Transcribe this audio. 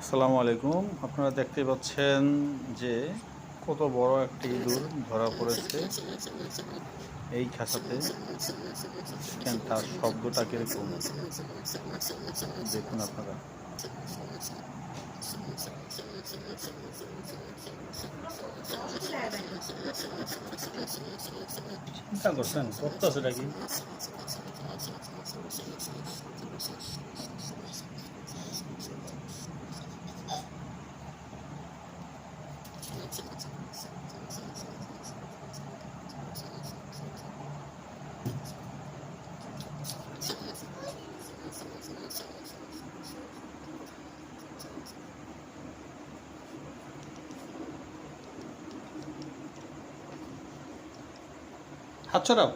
আসসালামু আলাইকুম। আপনারা দেখতে পাচ্ছেন যে কত বড় একটি ইঁদুর ধরা পড়েছে এই খাঁচাতে। দেখেন তার শব্দটা কিরকম, দেখুন আপনারা। চিন্তা করছেন করতেছে নাকি? হাত ছড়াও।